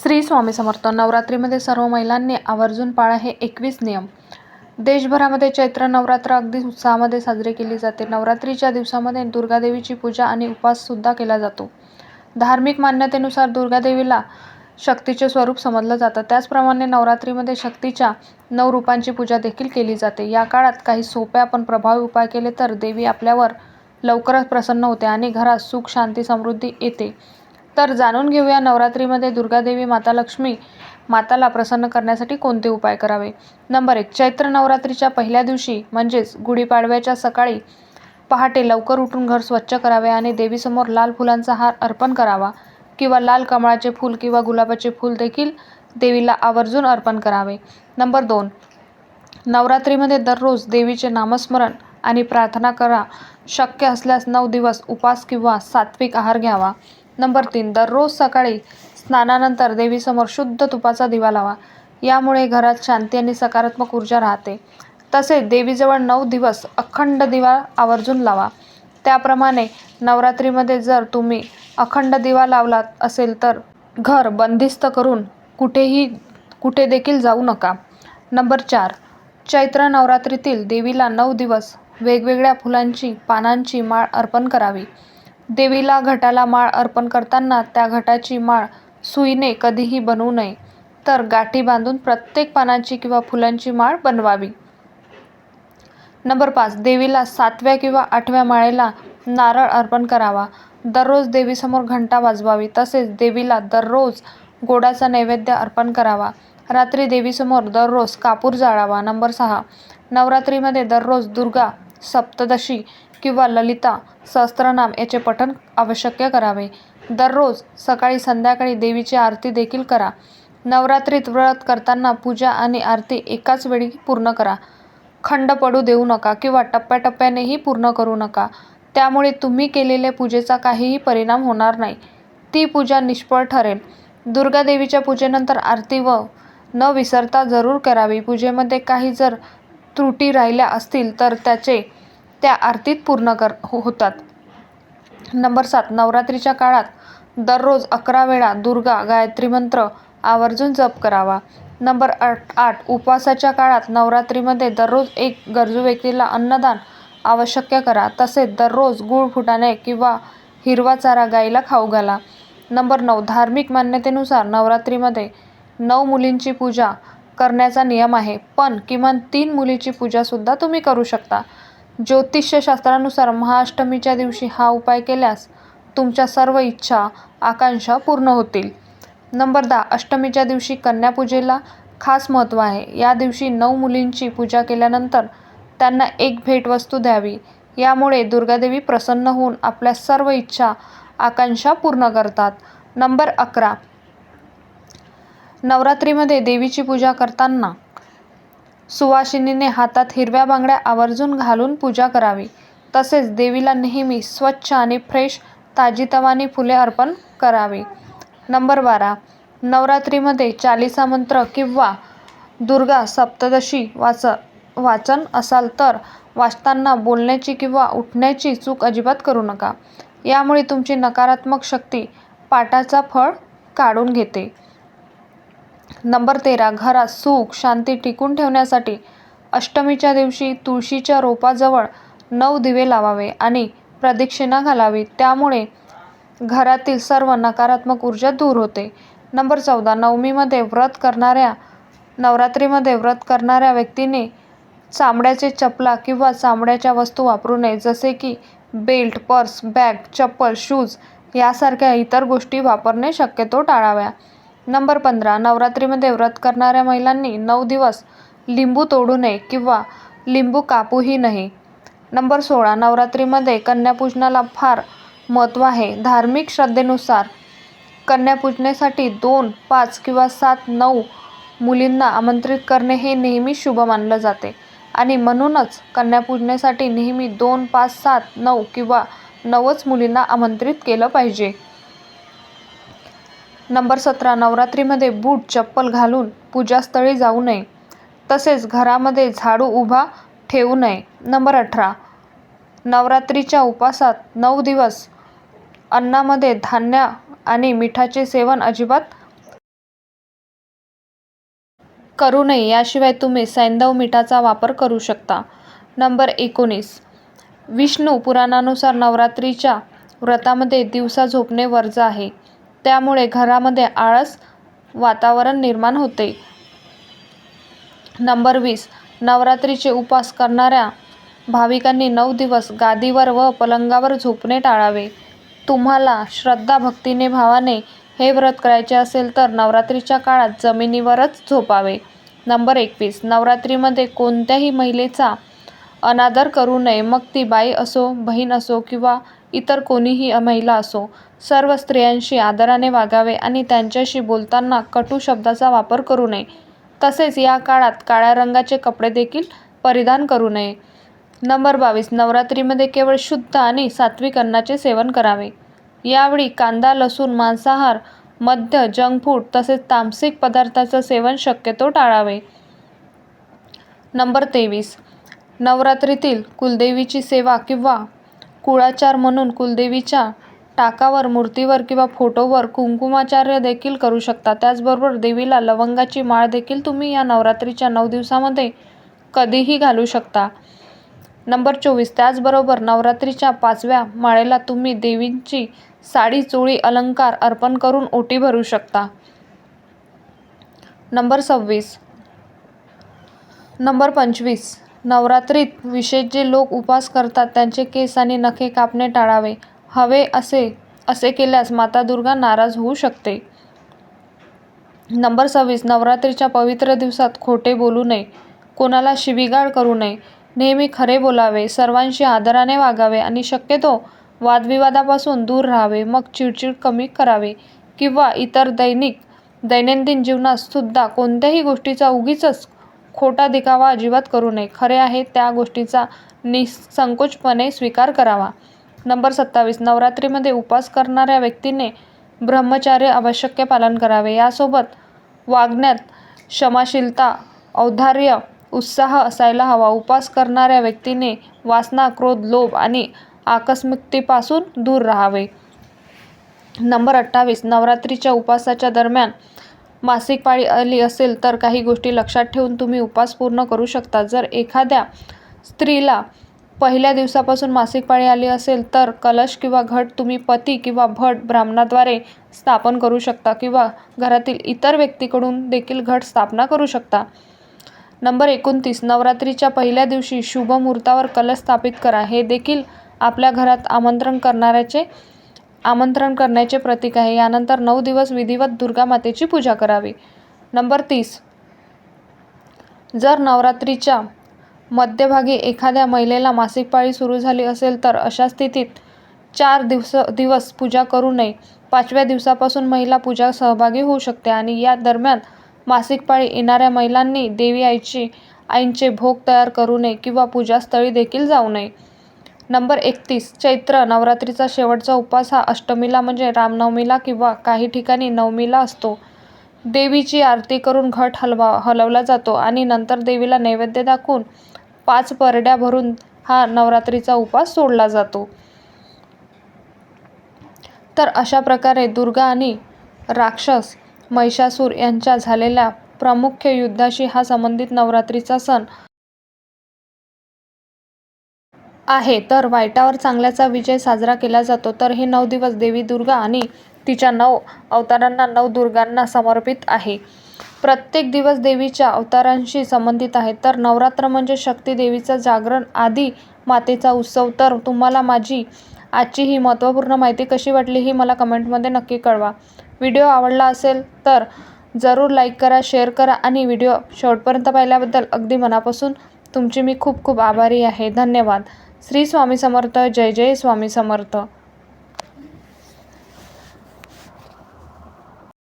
श्री स्वामी समर्थ. नवरात्रीमध्ये सर्व महिलांनी आवर्जून पाळा हे 21 नियम. देशभरामध्ये चैत्र नवरात्र अगदी उत्साहामध्ये साजरी केली जाते. नवरात्रीच्या दिवसामध्ये दुर्गादेवीची पूजा आणि उपवास सुद्धा केला जातो. धार्मिक मान्यतेनुसार दुर्गादेवीला शक्तीचे स्वरूप समजलं जातं. त्याचप्रमाणे नवरात्रीमध्ये शक्तीच्या 9 रूपांची पूजा देखील केली जाते. या काळात काही सोप्या पण प्रभावी उपाय केले तर देवी आपल्यावर लवकरच प्रसन्न होते आणि घरात सुख, शांती, समृद्धी येते. तर जाणून घेऊया नवरात्रीमध्ये दुर्गादेवी माता लक्ष्मी माताला प्रसन्न करण्यासाठी कोणते उपाय करावे. नंबर 1. चैत्र नवरात्रीच्या पहिल्या दिवशी म्हणजेच गुढीपाडव्याच्या सकाळी पहाटे लवकर उठून घर स्वच्छ करावे आणि देवीसमोर लाल फुलांचा हार अर्पण करावा किंवा लाल कमळाचे फूल किंवा गुलाबाचे फूल देखील देवीला आवर्जून अर्पण करावे. नंबर 2. नवरात्रीमध्ये दररोज देवीचे नामस्मरण आणि प्रार्थना करा. शक्य असल्यास 9 दिवस उपवास किंवा सात्विक आहार घ्यावा. नंबर 3. दररोज सकाळी स्नानानंतर देवीसमोर शुद्ध तुपाचा दिवा लावा. यामुळे घरात शांती आणि सकारात्मक ऊर्जा राहते. तसेच देवीजवळ 9 दिवस अखंड दिवा आवर्जून लावा. त्याप्रमाणे नवरात्रीमध्ये जर तुम्ही अखंड दिवा लावलात असेल तर घर बंदिस्त करून कुठे देखील जाऊ नका. नंबर 4. चैत्र नवरात्रीतील देवीला 9 दिवस वेगवेगळ्या फुलांची पानांची माळ अर्पण करावी. देवीला घटाला माळ अर्पण करताना त्या घटाची माळ सुईने कधीही बनवू नये, तर गाठी बांधून प्रत्येक पानाची किंवा फुलांची माळ बनवावी. नंबर 5. देवीला 7व्या किंवा 8व्या माळेला नारळ अर्पण करावा. दररोज देवीसमोर घंटा वाजवावी. तसेच देवीला दररोज गोडाचा नैवेद्य अर्पण करावा. रात्री देवीसमोर दररोज कापूर जाळावा. नंबर 6. नवरात्रीमध्ये दररोज दुर्गा सप्तदशी किंवा ललिता सहस्त्रनाम याचे पठण आवश्यक करावे. दररोज सकाळी संध्याकाळी देवीची आरती देखील करा. नवरात्रीत व्रत करताना पूजा आणि आरती एकाच वेळी पूर्ण करा. खंड पडू देऊ नका किंवा टप्प्याटप्प्यानेही पूर्ण करू नका. त्यामुळे तुम्ही केलेल्या पूजेचा काहीही परिणाम होणार नाही. ती पूजा निष्फळ ठरेल. दुर्गा देवीच्या पूजेनंतर आरती न विसरता जरूर करावी. पूजेमध्ये काही जर त्रुटी राहिल्या असतील तर त्या आरतीत पूर्ण होतात. नंबर 7. नवरात्रीच्या काळात दररोज 11 वेळा दुर्गा गायत्री मंत्र आवर्जून जप करावा. नंबर 8. उपवासाच्या काळात नवरात्रीमध्ये दररोज एक गरजू व्यक्तीला अन्नदान आवश्यक करा. तसेच दररोज गूळ, फुटाणे किंवा हिरवा चारा गाईला खाऊ घाला. नंबर 9. धार्मिक मान्यतेनुसार नवरात्रीमध्ये 9 मुलींची पूजा करण्याचा नियम आहे, पण किमान 3 मुलीची पूजा सुद्धा तुम्ही करू शकता. ज्योतिष्यशास्त्रानुसार महाअष्टमीच्या दिवशी हा उपाय केल्यास तुमच्या सर्व इच्छा, आकांक्षा पूर्ण होतील. नंबर 10. अष्टमीच्या दिवशी कन्यापूजेला खास महत्त्व आहे. या दिवशी 9 मुलींची पूजा केल्यानंतर त्यांना एक भेटवस्तू द्यावी. यामुळे दुर्गादेवी प्रसन्न होऊन आपल्या सर्व इच्छा, आकांक्षा पूर्ण करतात. नंबर 11. नवरात्रीमध्ये देवीची पूजा करताना सुवासिनीने हातात हिरव्या बांगड्या आवर्जून घालून पूजा करावी. तसेच देवीला नेहमी स्वच्छ आणि फ्रेश ताजीतवानी फुले अर्पण करावी. नंबर 12. नवरात्रीमध्ये चालीसा मंत्र किंवा दुर्गा सप्तदशी वाचन असाल तर वाचताना बोलण्याची किंवा उठण्याची चूक अजिबात करू नका. यामुळे तुमची नकारात्मक शक्ती पाठाचा फळ काढून घेते. नंबर 13. घरात सुख, शांती टिकून ठेवण्यासाठी अष्टमीच्या दिवशी तुळशीच्या रोपाजवळ 9 दिवे लावावे आणि प्रदक्षिणा घालावी. त्यामुळे घरातील सर्व नकारात्मक ऊर्जा दूर होते. नंबर 14. नवरात्रीमध्ये व्रत करणाऱ्या व्यक्तीने चामड्याचे चपला किंवा चामड्याच्या वस्तू वापरू नये. जसे की बेल्ट, पर्स, बॅग, चप्पल, शूज यासारख्या इतर गोष्टी वापरणे शक्यतो टाळाव्या. नंबर 15. नवरात्रीमध्ये व्रत करणाऱ्या महिलांनी 9 दिवस लिंबू तोडू नये किंवा लिंबू कापूही नये. नंबर 16. नवरात्रीमध्ये कन्यापूजनाला फार महत्त्व आहे. धार्मिक श्रद्धेनुसार कन्यापूजनेसाठी 2, 5 किंवा 7, 9 मुलींना आमंत्रित करणे हे नेहमी शुभ मानलं जाते आणि म्हणूनच कन्यापूजनेसाठी नेहमी 2, 5, 7, 9 किंवा 9च मुलींना आमंत्रित केलं पाहिजे. नंबर 17. नवरात्रीमध्ये बूट, चप्पल घालून पूजास्थळी जाऊ नये. तसेच घरामध्ये झाडू उभा ठेवू नये. नंबर 18. नवरात्रीच्या उपवासात 9 दिवस अन्नामध्ये धान्य आणि मिठाचे सेवन अजिबात करू नये. याशिवाय तुम्ही सैंधव मीठाचा वापर करू शकता. नंबर 19. विष्णू पुराणानुसार नवरात्रीच्या व्रतामध्ये दिवसा झोपणे वर्ज्य आहे. त्यामुळे घरामध्ये आळस वातावरण निर्माण होते. नंबर 20. नवरात्रीचे उपवास करणाऱ्या भाविकांनी 9 दिवस गादीवर व पलंगावर झोपणे टाळावे. तुम्हाला श्रद्धा, भक्तीने, भावाने हे व्रत करायचे असेल तर नवरात्रीच्या काळात जमिनीवरच झोपावे. नंबर 21. नवरात्रीमध्ये कोणत्याही महिलेचा अनादर करू नये. मग ती बाई असो, बहीण असो किंवा इतर कोणीही महिला असो. सर्व स्त्रियांशी आदराने वागावे आणि त्यांच्याशी बोलताना कटू शब्दाचा वापर करू नये. तसेच या काळात काळ्या रंगाचे कपडे देखील परिधान करू नये. नंबर 22. नवरात्रीमध्ये केवळ शुद्ध आणि सात्विक अन्नाचे सेवन करावे. यावेळी कांदा, लसूण, मांसाहार, मद्य, जंक फूड तसेच तामसिक पदार्थांचं सेवन शक्यतो टाळावे. नंबर 23. नवरात्रीतील कुलदेवीची सेवा किंवा कुळाचार म्हणून कुलदेवीच्या टाकावर, मूर्तीवर किंवा फोटोवर कुंकुमार्चना देखील करू शकता. त्याचबरोबर देवीला लवंगाची माळ देखील तुम्ही या नवरात्रीच्या 9 दिवसांमध्ये कधीही घालू शकता. नंबर 24. त्याचबरोबर नवरात्रीच्या 5व्या माळेला तुम्ही देवींची साडी, चोळी, अलंकार अर्पण करून ओटी भरू शकता. नंबर 26. नंबर 25. नवरात्रीत विशेष जे लोक उपवास करतात त्यांचे केस आणि नखे कापणे टाळावे. हवे असे केल्यास माता दुर्गा नाराज होऊ शकते. नंबर 26. नवरात्रीच्या पवित्र दिवसात खोटे बोलू नये. कोणाला शिवीगाळ करू नये. नेहमी खरे बोलावे. सर्वांशी आदराने वागावे आणि शक्यतो वादविवादापासून दूर राहावे. मग चिडचिड कमी करावे किंवा इतर दैनंदिन जीवनात सुद्धा कोणत्याही गोष्टीचा उगीचच खोटा दिखावा अजिबात करू नये. खरे आहे त्या गोष्टीचा निःसंकोचपणे स्वीकार करावा. नंबर 27. नवरात्रीमध्ये उपवास करणाऱ्या व्यक्तीने ब्रह्मचर्य आवश्यक पालन करावे. यासोबत वागण्यात क्षमाशीलता, औदार्य, उत्साह असायला हवा. उपवास करणाऱ्या व्यक्तीने वासना, क्रोध, लोभ आणि आकस्मिकतेपासून दूर राहावे. नंबर 28. नवरात्रीच्या उपवासाच्या दरम्यान मासिक पाळी आली असेल तर काही गोष्टी लक्षात ठेवून तुम्ही उपवास पूर्ण करू शकता. जर एखाद्या स्त्रीला पहिल्या दिवसापासून मासिक पाळी आली असेल तर कलश किंवा घट तुम्ही पती किंवा भट ब्राह्मणाद्वारे स्थापन करू शकता किंवा घरातील इतर व्यक्तीकडून देखील घट स्थापना करू शकता. नंबर 29. नवरात्रीच्या पहिल्या दिवशी शुभ मुहूर्तावर कलश स्थापित करा. हे देखील आपल्या घरात आमंत्रण करण्याचे प्रतीक आहे. यानंतर 9 दिवस विधिवत दुर्गा मातेची पूजा करावी. नंबर 30. जर नवरात्रीच्या मध्यभागी एखाद्या महिलेला मासिक पाळी सुरू झाली असेल तर अशा स्थितीत 4 दिवस पूजा करू नये. 5व्या दिवसापासून महिला पूजा सहभागी होऊ शकते आणि या दरम्यान मासिक पाळी येणाऱ्या महिलांनी देवी आईंचे भोग तयार करू नये किंवा पूजास्थळी देखील जाऊ नये. नंबर 31. चैत्र नवरात्रीचा शेवटचा उपवास हा अष्टमीला म्हणजे रामनवमीला किंवा काही ठिकाणी नवमीला असतो. देवीची आरती करून घट हलवला जातो आणि नंतर देवीला नैवेद्य दाखवून 5 परड्या भरून हा नवरात्रीचा उपवास सोडला जातो. तर अशा प्रकारे दुर्गा आणि राक्षस महिषासूर यांच्या झालेल्या प्रमुख युद्धाशी हा संबंधित नवरात्रीचा सण आहे. तर वाईटावर चांगल्याचा विजय साजरा केला जातो. तर हे 9 दिवस देवी दुर्गा आणि तिच्या 9 अवतारांना, 9 दुर्गांना समर्पित आहे. प्रत्येक दिवस देवीच्या अवतारांशी संबंधित आहे. तर नवरात्र म्हणजे शक्ती देवीचं जागरण, आदी मातेचा उत्सव. तर तुम्हाला माझी आजची ही महत्त्वपूर्ण माहिती कशी वाटली ही मला कमेंटमध्ये नक्की कळवा. व्हिडिओ आवडला असेल तर जरूर लाईक करा, शेअर करा आणि व्हिडिओ शेवटपर्यंत पाहिल्याबद्दल अगदी मनापासून तुमची मी खूप खूप आभारी आहे. धन्यवाद. श्री स्वामी समर्थ. जय जय स्वामी समर्थ.